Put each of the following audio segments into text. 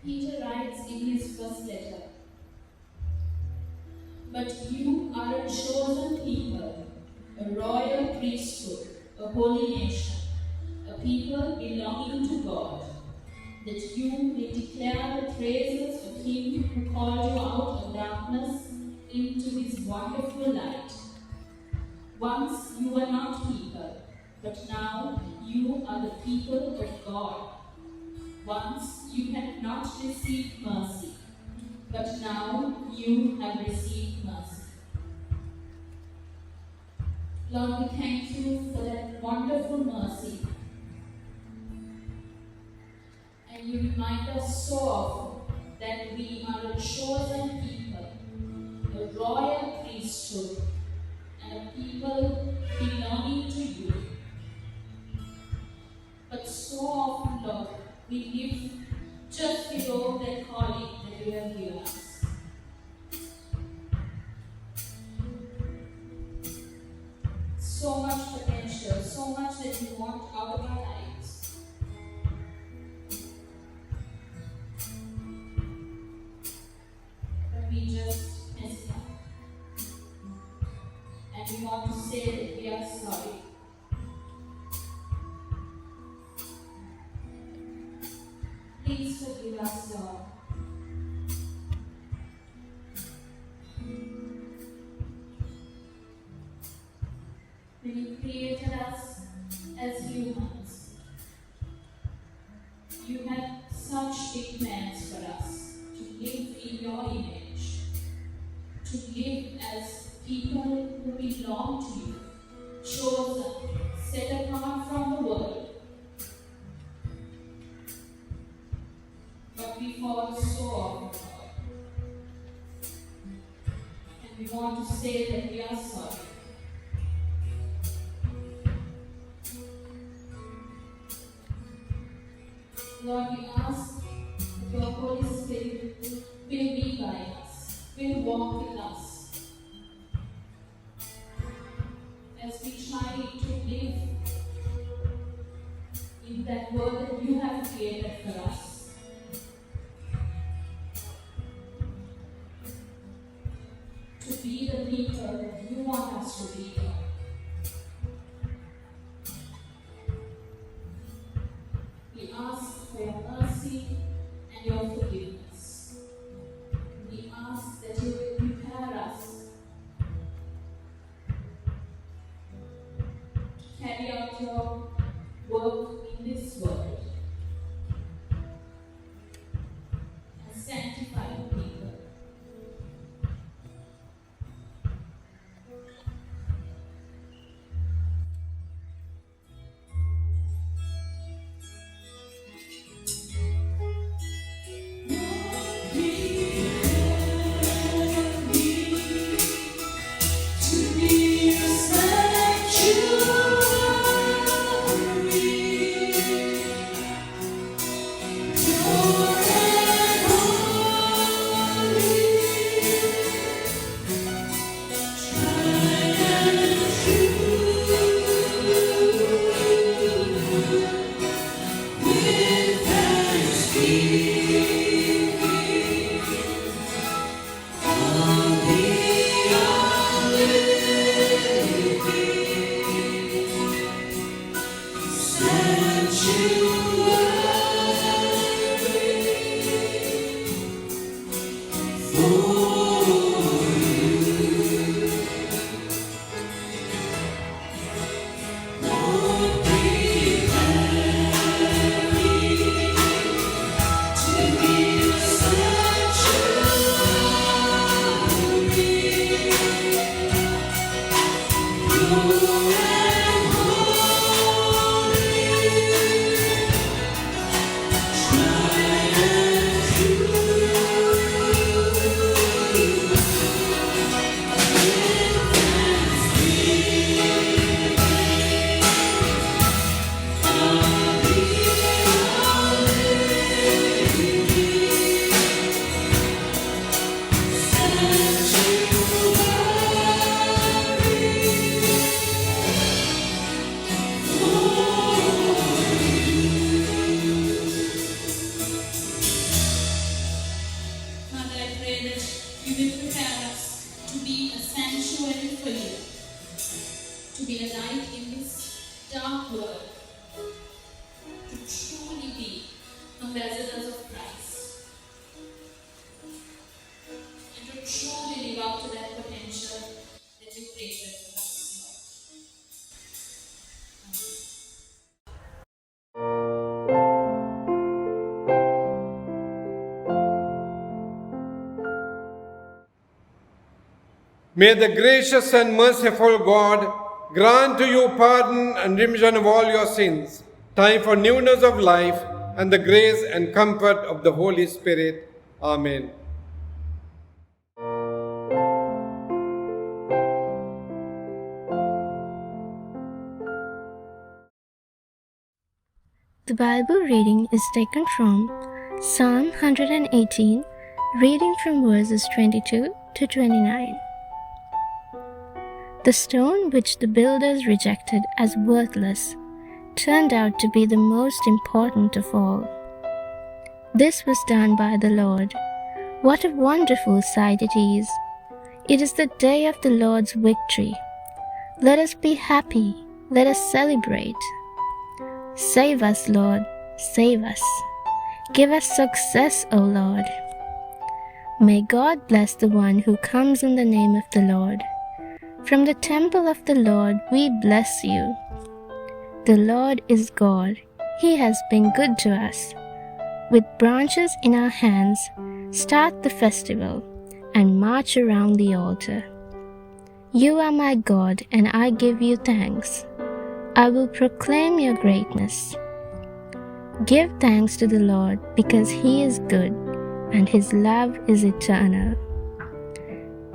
Peter writes in his first letter, "But you are a chosen people, a royal priesthood, a holy nation, a people belonging to God, that you may declare the praises of Him who called you out of darkness into His wonderful light. Once you were not people, but now you are the people of God. Once you had not received mercy, but now you have received mercy." Lord, we thank you for that wonderful mercy. And you remind us so often that we are a chosen people, a royal priesthood, and a people belonging to you. But so often, Lord, we live just below that calling that you have given us. So much potential, so much that you want out of our lives. But we just mess it up. And we want to say that we are sorry. Please forgive us, Lord. When you created us as humans, you had such big plans for us to live in your image, to live as people who belong to you, chosen, set apart from the world. But we fall so often, and we want to say that we are sorry. Lord, we ask that your Holy Spirit will be by us, will walk with us as we try to live in that world that you have created for us. To be the people that you want us to be. We ask for your mercy and your forgiveness. We ask that you will prepare us to carry out your work in this world and sanctify the people. May the gracious and merciful God grant to you pardon and remission of all your sins, time for newness of life, and the grace and comfort of the Holy Spirit. Amen. The Bible reading is taken from Psalm 118, reading from verses 22 to 29. The stone which the builders rejected as worthless turned out to be the most important of all. This was done by the Lord. What a wonderful sight it is! It is the day of the Lord's victory. Let us be happy. Let us celebrate. Save us, Lord, save us. Give us success, O Lord. May God bless the one who comes in the name of the Lord. From the temple of the Lord we bless you. The Lord is God. He has been good to us. With branches in our hands, start the festival and march around the altar. You are my God, and I give you thanks. I will proclaim your greatness. Give thanks to the Lord, because He is good, and His love is eternal.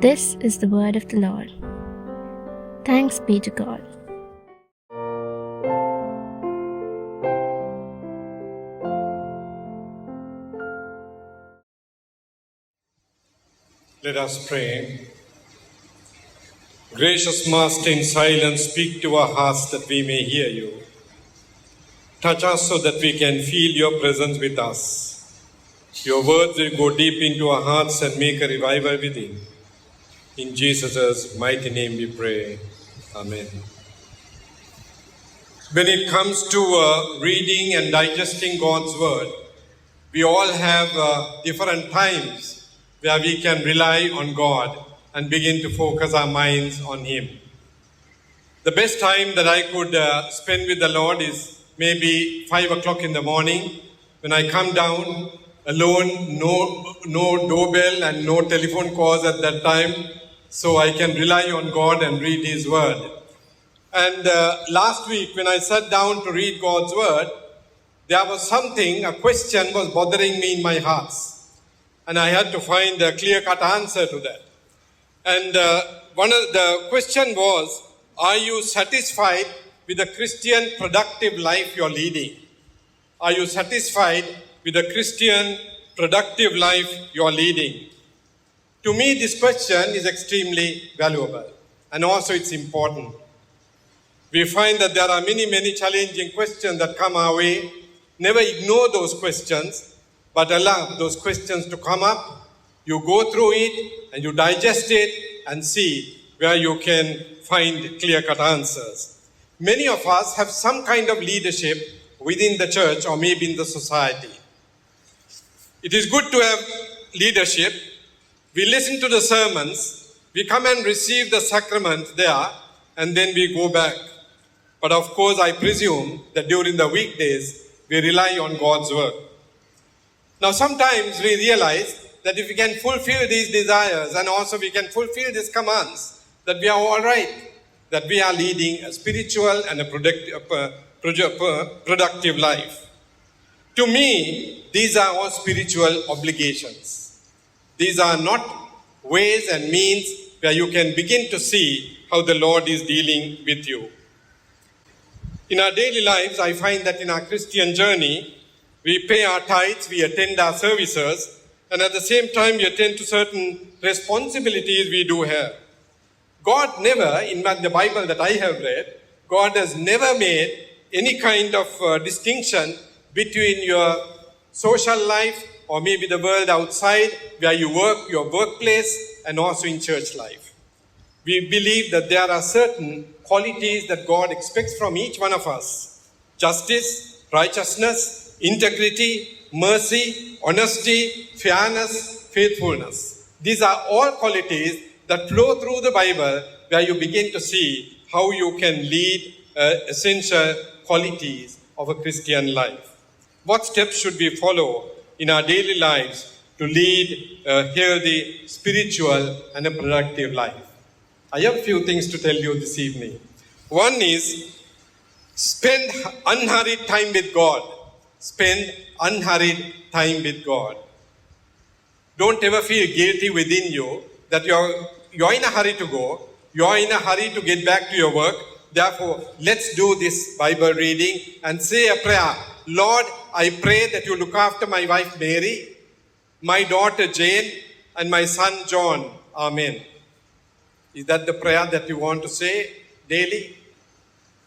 This is the word of the Lord. Thanks be to God. Let us pray. Gracious Master, in silence, speak to our hearts that we may hear you. Touch us so that we can feel your presence with us. Your words will go deep into our hearts and make a revival within. In Jesus' mighty name we pray. Amen. When it comes to reading and digesting God's word, we all have different times where we can rely on God and begin to focus our minds on Him. The best time that I could spend with the Lord is maybe 5 o'clock in the morning when I come down alone, no doorbell and no telephone calls at that time, so I can rely on God and read His word. And last week when I sat down to read God's word, there was a question was bothering me in my heart. And I had to find a clear-cut answer to that. And one of the question was, are you satisfied with the Christian productive life you're leading? Are you satisfied with the Christian productive life you're leading? To me, this question is extremely valuable, and also it's important. We find that there are many challenging questions that come our way. Never ignore those questions, but allow those questions to come up. You go through it and you digest it and see where you can find clear-cut answers. Many of us have some kind of leadership within the church or maybe in the society. It is good to have leadership. We listen to the sermons, we come and receive the sacrament there, and then we go back. But of course, I presume that during the weekdays, we rely on God's word. Now, sometimes we realize that if we can fulfill these desires and also we can fulfill these commands, that we are all right, that we are leading a spiritual and a productive life. To me, these are all spiritual obligations. These are not ways and means where you can begin to see how the Lord is dealing with you. In our daily lives, I find that in our Christian journey, we pay our tithes, we attend our services, and at the same time, we attend to certain responsibilities we do have. God never, in the Bible that I have read, God has never made any kind of distinction between your social life or maybe the world outside where you work, your workplace, and also in church life. We believe that there are certain qualities that God expects from each one of us. Justice, righteousness, integrity, mercy, honesty, fairness, faithfulness. These are all qualities that flow through the Bible where you begin to see how you can lead essential qualities of a Christian life. What steps should we follow in our daily lives to lead a healthy, spiritual, and a productive life? I have a few things to tell you this evening. One is, spend unhurried time with God. Spend unhurried time with God. Don't ever feel guilty within you that you're in a hurry to go. You're in a hurry to get back to your work. Therefore, let's do this Bible reading and say a prayer. Lord, I pray that you look after my wife Mary, my daughter Jane, and my son John. Amen. Is that the prayer that you want to say daily?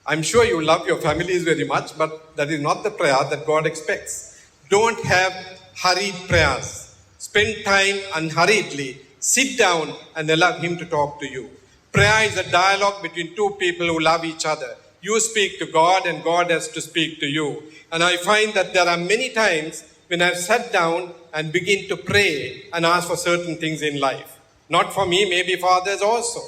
I'm sure you love your families very much, but that is not the prayer that God expects. Don't have hurried prayers. Spend time unhurriedly. Sit down and allow Him to talk to you. Prayer is a dialogue between two people who love each other. You speak to God and God has to speak to you. And I find that there are many times when I've sat down and begin to pray and ask for certain things in life. Not for me, maybe for others also.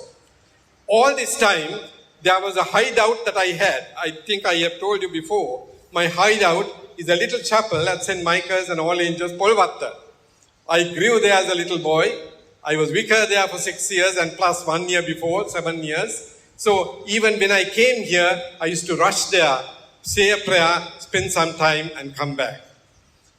All this time, there was a hideout that I had. I think I have told you before. My hideout is a little chapel at St. Michael's and All Angels, Polvatta. I grew there as a little boy. I was vicar there for 6 years and plus 1 year before, 7 years. So even when I came here, I used to rush there, say a prayer, spend some time and come back.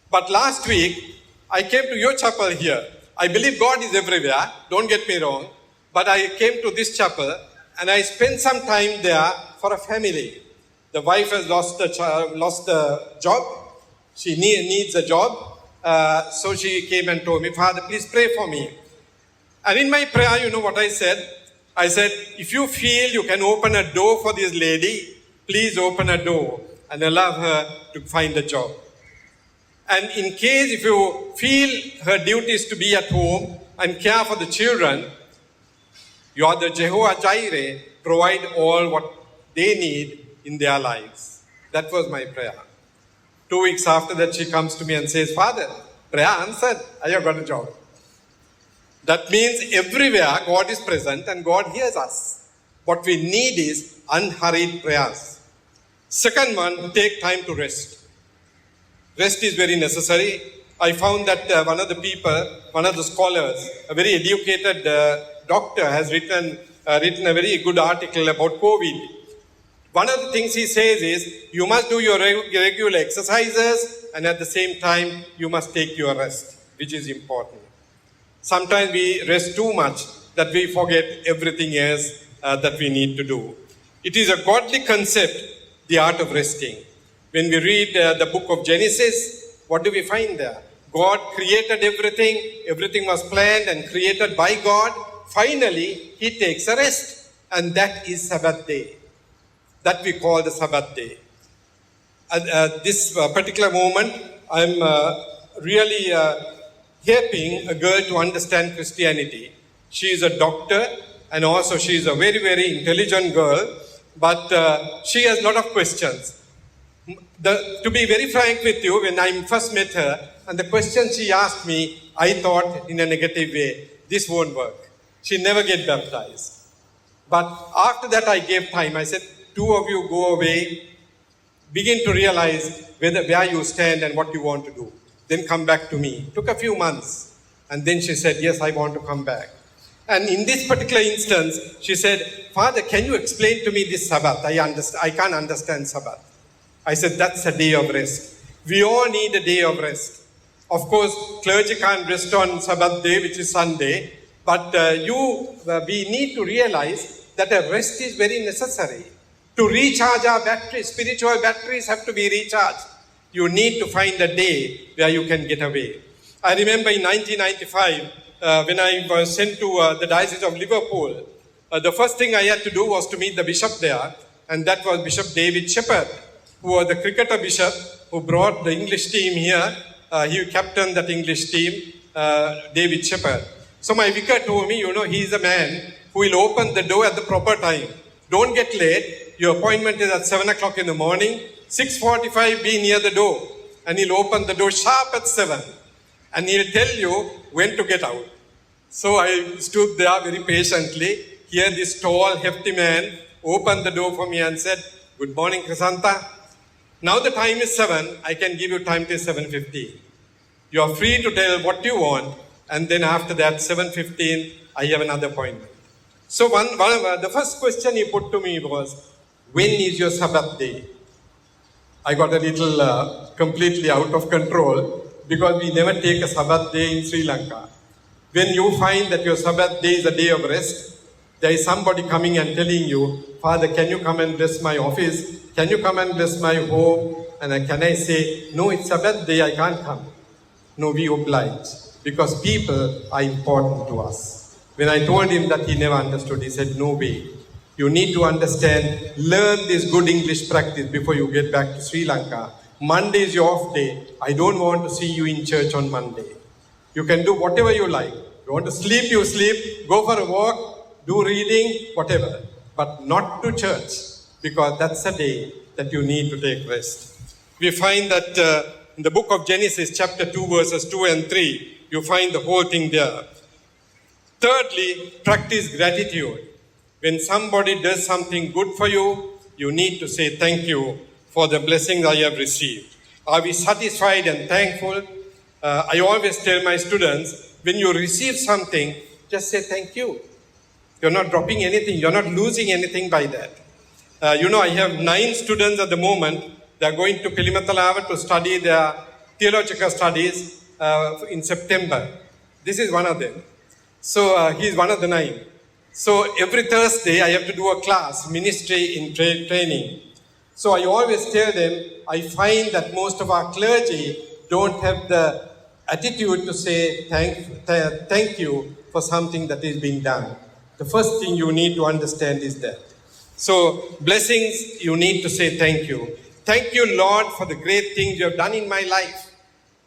But last week, I came to your chapel here. I believe God is everywhere, don't get me wrong. But I came to this chapel and I spent some time there for a family. The wife has lost the job. She needs a job. So she came and told me, Father, please pray for me. And in my prayer, you know what I said? I said, if you feel you can open a door for this lady, please open a door and allow her to find a job. And in case if you feel her duty is to be at home and care for the children, you are the Jehovah Jireh, provide all what they need in their lives. That was my prayer. 2 weeks after that, she comes to me and says, Father, prayer answered, I have got a job. That means everywhere God is present and God hears us. What we need is unhurried prayers. Second one, take time to rest. Rest is very necessary. I found that one of the scholars, a very educated doctor has written a very good article about COVID. One of the things he says is, you must do your regular exercises and at the same time, you must take your rest, which is important. Sometimes we rest too much that we forget everything else that we need to do. It is a godly concept, the art of resting. When we read the book of Genesis, what do we find there? God created everything. Everything was planned and created by God. Finally, He takes a rest. And that is Sabbath day. That we call the Sabbath day. At this particular moment, I'm really helping a girl to understand Christianity. She is a doctor and also she is a very, very intelligent girl. But she has a lot of questions. To be very frank with you, when I first met her, and the question she asked me, I thought in a negative way, this won't work. She never get baptized. But after that I gave time. I said, 2 of you go away, begin to realize where you stand and what you want to do. Then come back to me. It took a few months. And then she said, yes, I want to come back. And in this particular instance, she said, Father, can you explain to me this Sabbath? I can't understand Sabbath. I said, that's a day of rest. We all need a day of rest. Of course, clergy can't rest on Sabbath day, which is Sunday. But we need to realize that a rest is very necessary. To recharge our batteries, spiritual batteries have to be recharged. You need to find a day where you can get away. I remember in 1995, when I was sent to the Diocese of Liverpool, the first thing I had to do was to meet the bishop there. And that was Bishop David Shepherd, who was the cricketer bishop who brought the English team here. He captained that English team, David Shepherd. So my vicar told me, he's a man who will open the door at the proper time. Don't get late. Your appointment is at 7 o'clock in the morning. 6:45, be near the door. And he'll open the door sharp at 7. And he'll tell you when to get out. So I stood there very patiently. Here this tall, hefty man opened the door for me and said, good morning, Chrysanta. Now the time is 7. I can give you time till 7:15. You are free to tell what you want. And then after that, 7:15, I have another appointment. So the first question he put to me was, when is your Sabbath day? I got a little completely out of control because we never take a Sabbath day in Sri Lanka. When you find that your Sabbath day is a day of rest, there is somebody coming and telling you, Father, can you come and bless my office? Can you come and bless my home? And can I say, no, it's Sabbath day, I can't come. No, we oblige because people are important to us. When I told him that, he never understood. He said, no way. You need to understand, learn this good English practice before you get back to Sri Lanka. Monday is your off day. I don't want to see you in church on Monday. You can do whatever you like. You want to sleep, you sleep. Go for a walk, do reading, whatever. But not to church, because that's a day that you need to take rest. We find that in the book of Genesis, chapter 2, verses 2 and 3, you find the whole thing there. Thirdly, practice gratitude. When somebody does something good for you, you need to say thank you for the blessings I have received. Are we satisfied and thankful? I always tell my students, when you receive something, just say thank you. You're not dropping anything. You're not losing anything by that. I have 9 students at the moment. They're going to Pilimatalawa to study their theological studies in September. This is one of them. So he's one of the 9. So every Thursday I have to do a class, ministry in training. So I always tell them, I find that most of our clergy don't have the attitude to say thank you for something that is being done. The first thing you need to understand is that. So blessings, you need to say thank you. Thank you, Lord, for the great things you have done in my life.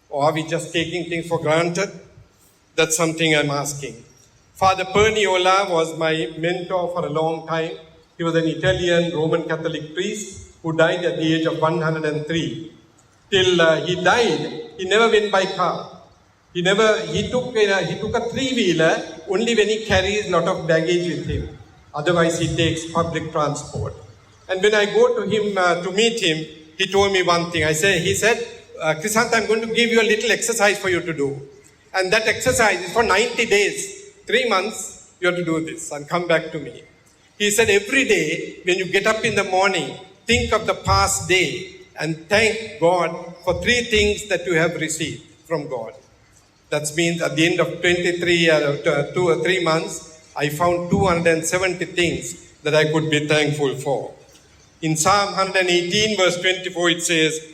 Or are we just taking things for granted? That's something I'm asking. Father Perniola was my mentor for a long time. He was an Italian Roman Catholic priest who died at the age of 103. Till he died, he never went by car. He took a 3-wheeler only when he carries a lot of baggage with him. Otherwise, he takes public transport. And when I go to him to meet him, he told me one thing. He said, Krisanta, I'm going to give you a little exercise for you to do. And that exercise is for 90 days. 3 months, you have to do this and come back to me. He said, every day, when you get up in the morning, think of the past day and thank God for 3 things that you have received from God. That means at the end of 2 or 3 months, I found 270 things that I could be thankful for. In Psalm 118, verse 24, it says,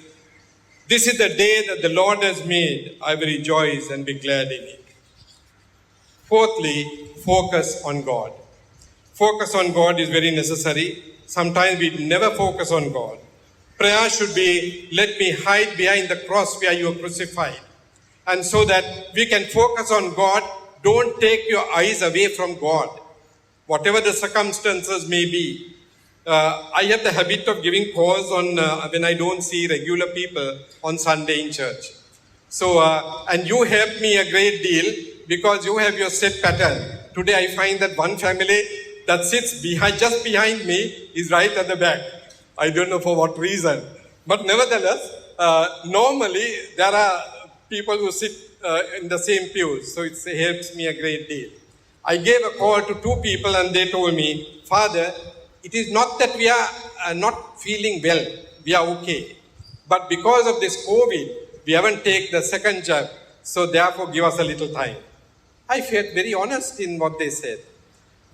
this is the day that the Lord has made. I will rejoice and be glad in it. Fourthly, focus on God. Focus on God is very necessary. Sometimes we never focus on God. Prayer should be, let me hide behind the cross where you are crucified. And so that we can focus on God, don't take your eyes away from God. Whatever the circumstances may be. I have the habit of giving calls on when I don't see regular people on Sunday in church. So, and you help me a great deal because you have your set pattern. Today I find that one family that sits just behind me is right at the back. I don't know for what reason. But nevertheless, normally there are people who sit in the same pews. So it helps me a great deal. I gave a call to 2 people and they told me, Father, it is not that we are not feeling well. We are okay. But because of this COVID, we haven't taken the second jab. So therefore, give us a little time. I felt very honest in what they said.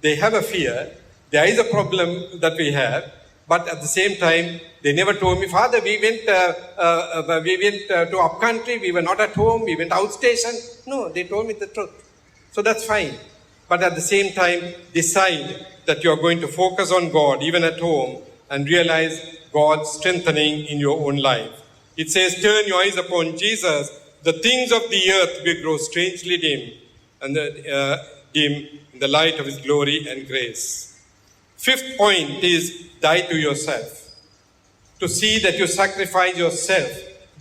They have a fear. There is a problem that we have. But at the same time, they never told me, Father, we went to upcountry. We were not at home. We went outstation. No, they told me the truth. So that's fine. But at the same time, decide that you are going to focus on God, even at home, and realize God's strengthening in your own life. It says, turn your eyes upon Jesus. The things of the earth will grow strangely dim, and dim in the light of His glory and grace. 5th point is, die to yourself. To see that you sacrifice yourself.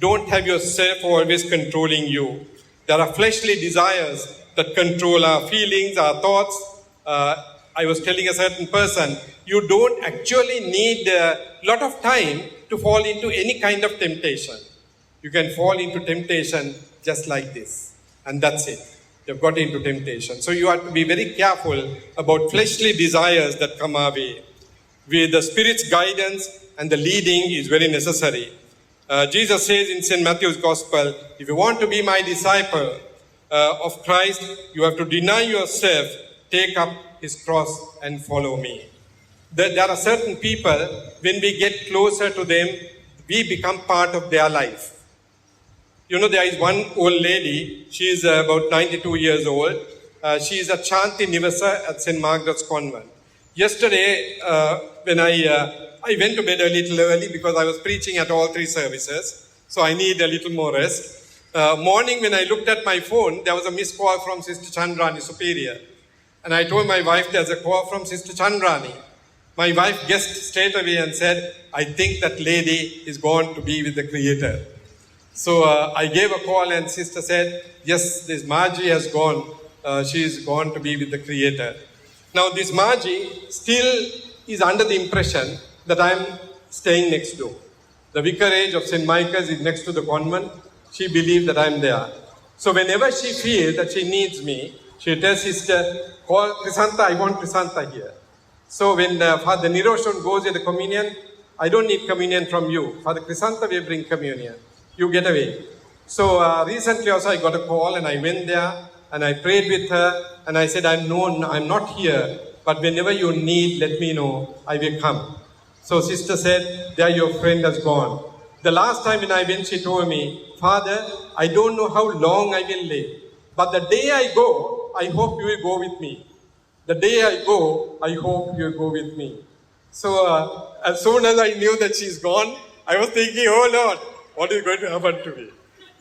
Don't have yourself always controlling you. There are fleshly desires that control our feelings, our thoughts. I was telling a certain person, you don't actually need a lot of time to fall into any kind of temptation. You can fall into temptation just like this. And that's it. They've got into temptation. So you have to be very careful about fleshly desires that come our way. With the Spirit's guidance and the leading is very necessary. Jesus says in St. Matthew's Gospel, if you want to be my disciple of Christ, you have to deny yourself, take up his cross and follow me. There are certain people, when we get closer to them, we become part of their life. You know, there is one old lady, she is about 92 years old. She is a Chanti Nivasa at St. Margaret's Convent. Yesterday, when I went to bed a little early because I was preaching at all 3 services, so I need a little more rest. Morning, when I looked at my phone, there was a missed call from Sister Chandrani, Superior. And I told my wife, there's a call from Sister Chandrani. My wife guessed straight away and said, I think that lady is gone to be with the Creator. So I gave a call and sister said, yes, this Margie has gone. She is gone to be with the Creator. Now this Margie still is under the impression that I am staying next door. The vicarage of St. Michael's is next to the convent. She believes that I am there. So whenever she feels that she needs me, she tells sister, call Crisanta, I want Crisanta here. So when Father Niroshan goes to the communion, I don't need communion from you. Father Crisanta will bring communion. You get away. So recently also I got a call and I went there and I prayed with her and I said, I'm not here, but whenever you need, let me know, I will come. So sister said, there your friend has gone. The last time when I went, she told me, Father, I don't know how long I will live, but the day I go, I hope you will go with me. The day I go, I hope you will go with me. So as soon as I knew that she's gone, I was thinking, oh Lord, what is going to happen to me,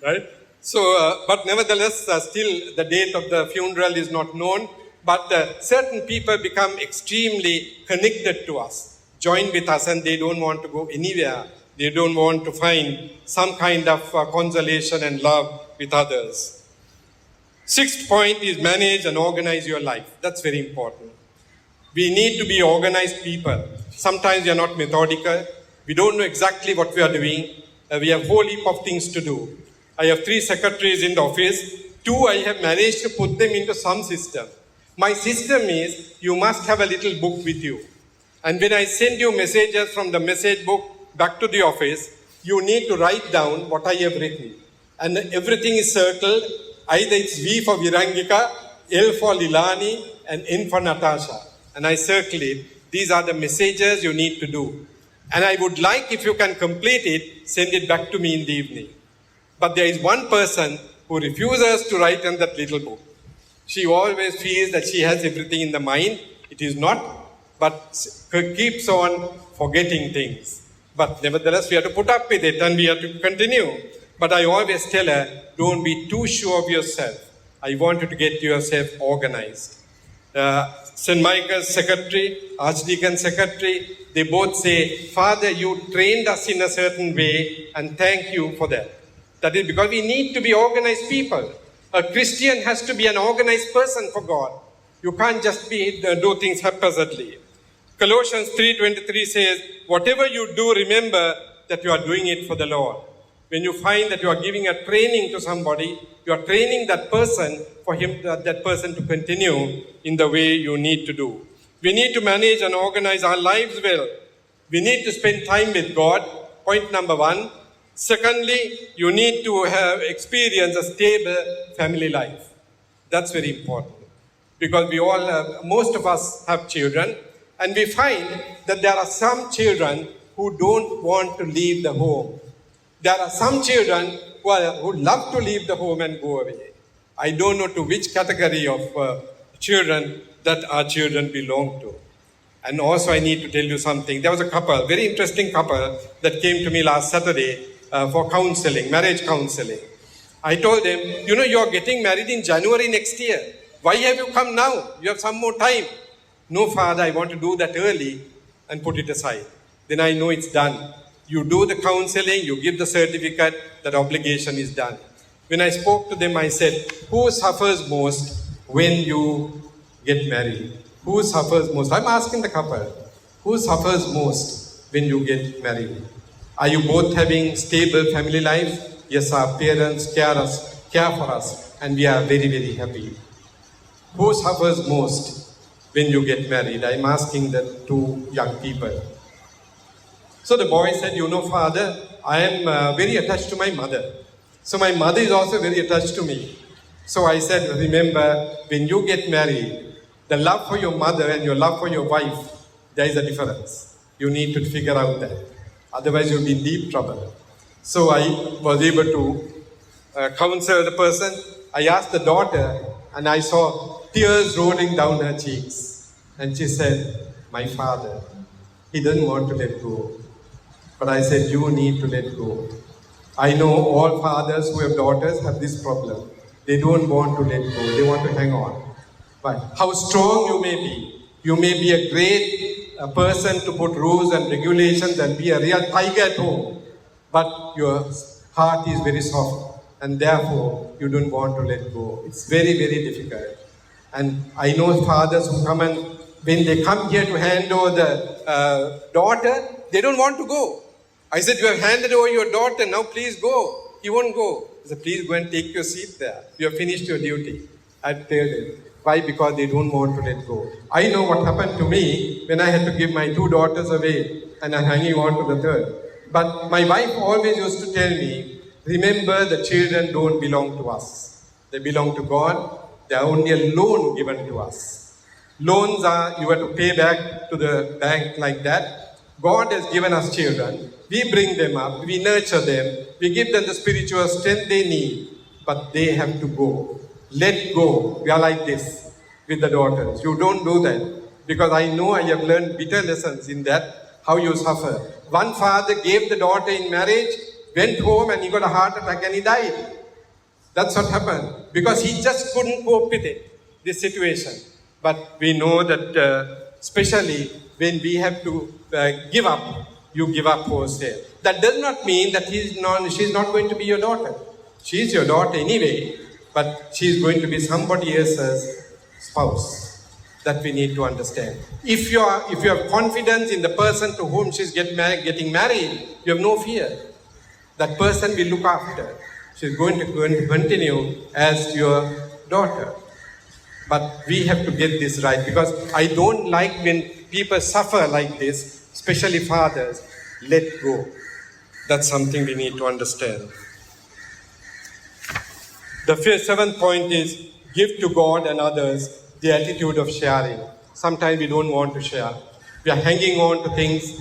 right? So, but nevertheless, still the date of the funeral is not known, but certain people become extremely connected to us, join with us, and they don't want to go anywhere. They don't want to find some kind of consolation and love with others. 6th point is manage and organize your life. That's very important. We need to be organized people. Sometimes we are not methodical. We don't know exactly what we are doing. We have a whole heap of things to do. I have 3 secretaries in the office. 2, I have managed to put them into some system. My system is, you must have a little book with you. And when I send you messages from the message book back to the office, you need to write down what I have written. And everything is circled. Either it's V for Virangika, L for Lilani, and N for Natasha. And I circle it. These are the messages you need to do. And I would like, if you can complete it, send it back to me in the evening. But there is one person who refuses to write in that little book. She always feels that she has everything in the mind. It is not, but keeps on forgetting things. But nevertheless, we have to put up with it and we have to continue. But I always tell her, don't be too sure of yourself. I want you to get yourself organized. St. Michael's secretary, Archdeacon secretary, they both say, Father, you trained us in a certain way and thank you for that. That is because we need to be organized people. A Christian has to be an organized person for God. You can't just do things haphazardly. Colossians 3:23 says, whatever you do, remember that you are doing it for the Lord. When you find that you are giving a training to somebody, you are training that person for that person to continue in the way you need to do. We need to manage and organize our lives well. We need to spend time with God. Point number 1. Secondly, you need to have experience a stable family life. That's very important. Because we all, most of us have children, and we find that there are some children who don't want to leave the home. There are some children who love to leave the home and go away. I don't know to which category of children that our children belong to. And also I need to tell you something. There was a couple, very interesting couple, that came to me last Saturday for counseling, marriage counseling. I told them, you know, you are getting married in January next year. Why have you come now? You have some more time. No, Father, I want to do that early and put it aside. Then I know it's done. You do the counseling, you give the certificate, that obligation is done. When I spoke to them, I said, who suffers most when you get married? Who suffers most? I'm asking the couple, who suffers most when you get married? Are you both having stable family lives? Yes, our parents care us care for us, and we are very, very happy. Who suffers most when you get married? I'm asking the two young people. So the boy said, Father, I am very attached to my mother. So my mother is also very attached to me. So I said, remember, when you get married, the love for your mother and your love for your wife, there is a difference. You need to figure out that. Otherwise, you'll be in deep trouble. So I was able to counsel the person. I asked the daughter, and I saw tears rolling down her cheeks. And she said, my father, he doesn't want to let go. But I said, you need to let go. I know all fathers who have daughters have this problem. They don't want to let go. They want to hang on. But how strong you may be a great person to put rules and regulations and be a real tiger at home. But your heart is very soft. And therefore, you don't want to let go. It's very, very difficult. And I know fathers who come and when they come here to hand over the daughter, they don't want to go. I said, you have handed over your daughter, now please go. He won't go. I said, please go and take your seat there. You have finished your duty. I told him. Why? Because they don't want to let go. I know what happened to me when I had to give my two daughters away and I'm hanging on to the third. But my wife always used to tell me, remember the children don't belong to us. They belong to God. They are only a loan given to us. Loans are, you have to pay back to the bank like that. God has given us children. We bring them up, we nurture them, we give them the spiritual strength they need, but they have to go. Let go. We are like this with the daughters. You don't do that, because I know I have learned bitter lessons in that, how you suffer. One father gave the daughter in marriage, went home and he got a heart attack and he died. That's what happened, because he just couldn't cope with it, this situation. But we know that especially when we have to give up, you give up wholesale. That does not mean that she's not going to be your daughter. She's your daughter anyway, but she's going to be somebody else's spouse. That we need to understand. If you have confidence in the person to whom she's getting married, you have no fear. That person will look after. She's going to continue as your daughter. But we have to get this right, because I don't like when people suffer like this, especially fathers. Let go. That's something we need to understand. The seventh point is give to God and others the attitude of sharing. Sometimes we don't want to share. We are hanging on to things,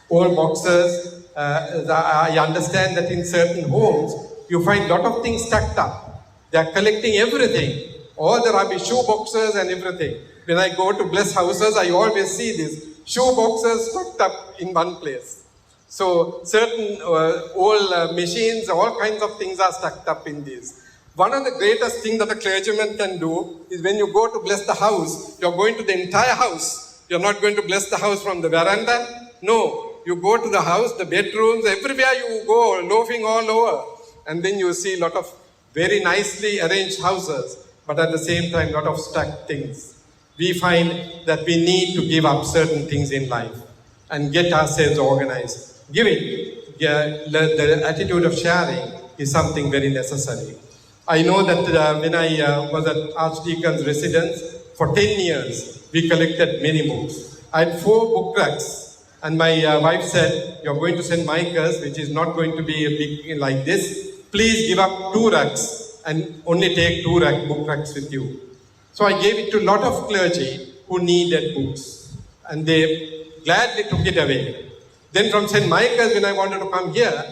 old boxes. I understand that in certain homes, you find a lot of things stacked up. They are collecting everything. All the rubbish, shoe boxes and everything. When I go to blessed houses, I always see this. Shoe boxes stacked up in one place. So certain old machines, all kinds of things are stacked up in these. One of the greatest things that a clergyman can do is when you go to bless the house, you're going to the entire house. You're not going to bless the house from the veranda. No, you go to the house, the bedrooms, everywhere you go, loafing all over. And then you see a lot of very nicely arranged houses, but at the same time, a lot of stacked things. We find that we need to give up certain things in life and get ourselves organized. Giving, the attitude of sharing is something very necessary. I know that when I was at Archdeacon's residence, for 10 years, we collected many books. I had 4 book racks, and my wife said, you're going to St. Michael's, which is not going to be a big like this. Please give up 2 racks and only take 2 book racks with you. So I gave it to a lot of clergy who needed books, and they gladly took it away. Then from St. Michael's, when I wanted to come here,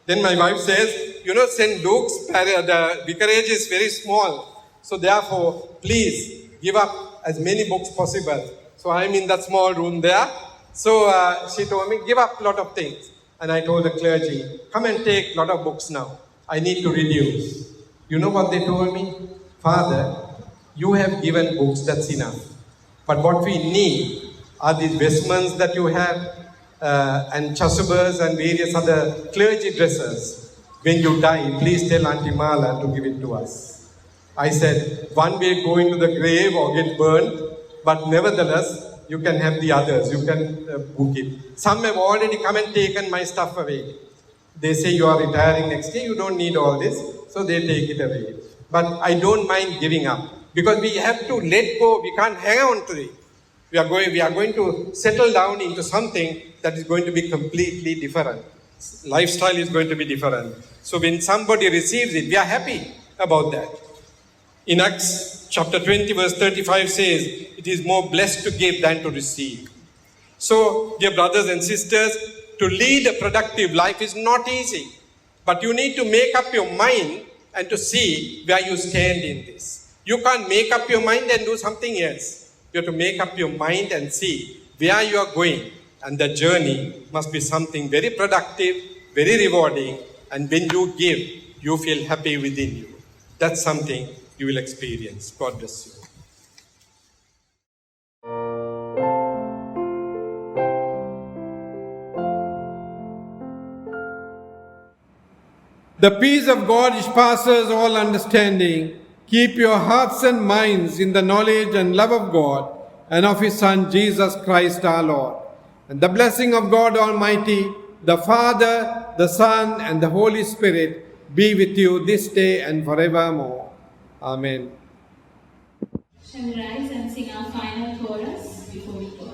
then my wife says, St. Luke's, the vicarage is very small. So therefore, please give up as many books possible. So I'm in that small room there. So she told me, give up a lot of things. And I told the clergy, come and take a lot of books now. I need to reduce. You know what they told me? Father, you have given books, that's enough. But what we need are these vestments that you have, and chasubas and various other clergy dresses. When you die, please tell Auntie Mala to give it to us. I said, one way go into the grave or get burned, but nevertheless, you can have the others, you can book it. Some have already come and taken my stuff away. They say you are retiring next year, you don't need all this. so they take it away. But I don't mind giving up, because we have to let go. We can't hang on to it. We are going to settle down into something that is going to be completely different. Lifestyle is going to be different. So when somebody receives it, we are happy about that. In Acts chapter 20 verse 35 says, it is more blessed to give than to receive. So, dear brothers and sisters, to lead a productive life is not easy. But you need to make up your mind and to see where you stand in this. You can't make up your mind and do something else. You have to make up your mind and see where you are going. And the journey must be something very productive, very rewarding. And when you give, you feel happy within you. That's something you will experience. God bless you. The peace of God which passes all understanding, keep your hearts and minds in the knowledge and love of God and of His Son, Jesus Christ our Lord. And the blessing of God Almighty, the Father, the Son, and the Holy Spirit be with you this day and forevermore. Amen. Shall we rise and sing our final chorus before we go out?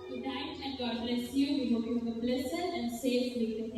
Good night and God bless you. We hope you have a blessed and safe weekend.